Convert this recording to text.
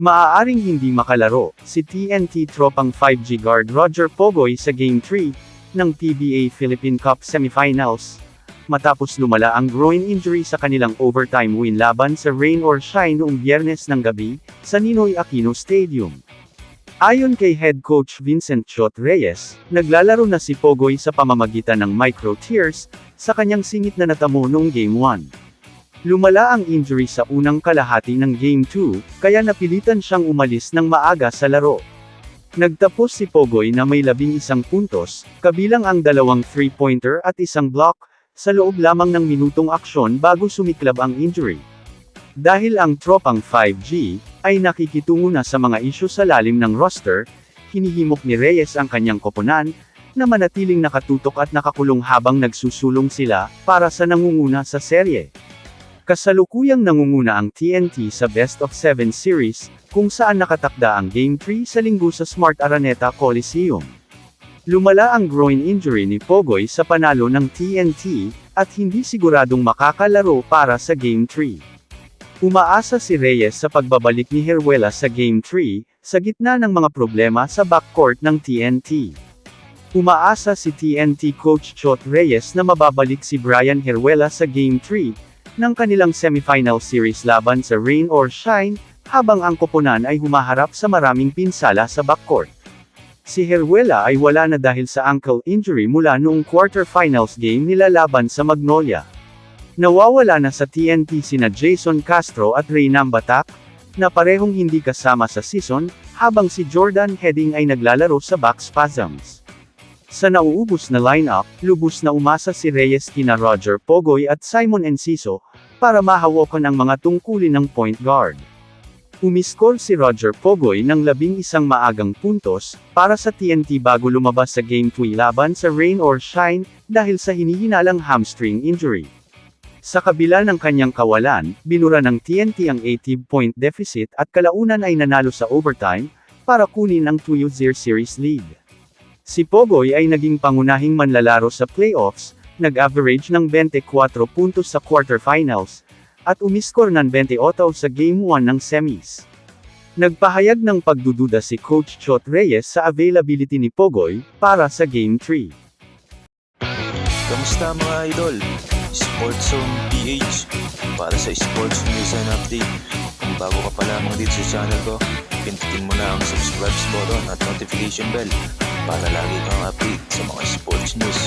Maaaring hindi makalaro si TNT tropang 5G guard Roger Pogoy sa Game 3 ng PBA Philippine Cup Semifinals, matapos lumala ang groin injury sa kanilang overtime win laban sa Rain or Shine noong Biyernes ng gabi sa Ninoy Aquino Stadium. Ayon kay head coach Vincent Chot Reyes, naglalaro na si Pogoy sa pamamagitan ng micro tears sa kanyang singit na natamo noong Game 1. Lumala ang injury sa unang kalahati ng Game 2, kaya napilitan siyang umalis ng maaga sa laro. Nagtapos si Pogoy na may 11 puntos, kabilang ang 2 3-pointer at 1 block, sa loob lamang ng minutong aksyon bago sumiklab ang injury. Dahil ang tropang 5G, ay nakikitungo na sa mga isyu sa lalim ng roster, hinihimok ni Reyes ang kanyang koponan, na manatiling nakatutok at nakakulong habang nagsusulong sila, para sa nangunguna sa serye. Kasalukuyang nangunguna ang TNT sa Best of 7 series, kung saan nakatakda ang Game 3 sa linggo sa Smart Araneta Coliseum. Lumala ang groin injury ni Pogoy sa panalo ng TNT, at hindi siguradong makakalaro para sa Game 3. Umaasa si Reyes sa pagbabalik ni Heruela sa Game 3, sa gitna ng mga problema sa backcourt ng TNT. Umaasa si TNT coach Chot Reyes na mababalik si Brian Heruela sa Game 3, ng kanilang semifinal series laban sa Rain or Shine, habang ang koponan ay humaharap sa maraming pinsala sa backcourt. Si Heruela ay wala na dahil sa ankle injury mula noong quarterfinals game nila laban sa Magnolia. Nawawala na sa TNT sina Jason Castro at Reynam Batak, na parehong hindi kasama sa season, habang si Jordan Heading ay naglalaro sa back spasms. Sa nauubos na lineup, lubos na umasa si Reyes kina Roger Pogoy at Simon Enciso, para mahawakan ang mga tungkulin ng point guard. Umiskor si Roger Pogoy ng 11 maagang puntos, para sa TNT bago lumabas sa Game 2 laban sa Rain or Shine, dahil sa hinihinalang hamstring injury. Sa kabila ng kanyang kawalan, binura ng TNT ang 80-point deficit at kalaunan ay nanalo sa overtime, para kunin ang 2-0 series lead. Si Pogoy ay naging pangunahing manlalaro sa playoffs, nag-average ng 24 puntos sa quarterfinals, at umiskor ng 28 sa Game 1 ng semis. Nagpahayag ng pagdududa si Coach Chot Reyes sa availability ni Pogoy, para sa Game 3. Kamusta mga idol? Sports Zone PH, para sa sports news and update. Kung bago ka pa lamang dito sa channel ko, pindutin mo na ang subscribe button at notification bell, para lagi kang update sa mga sports news.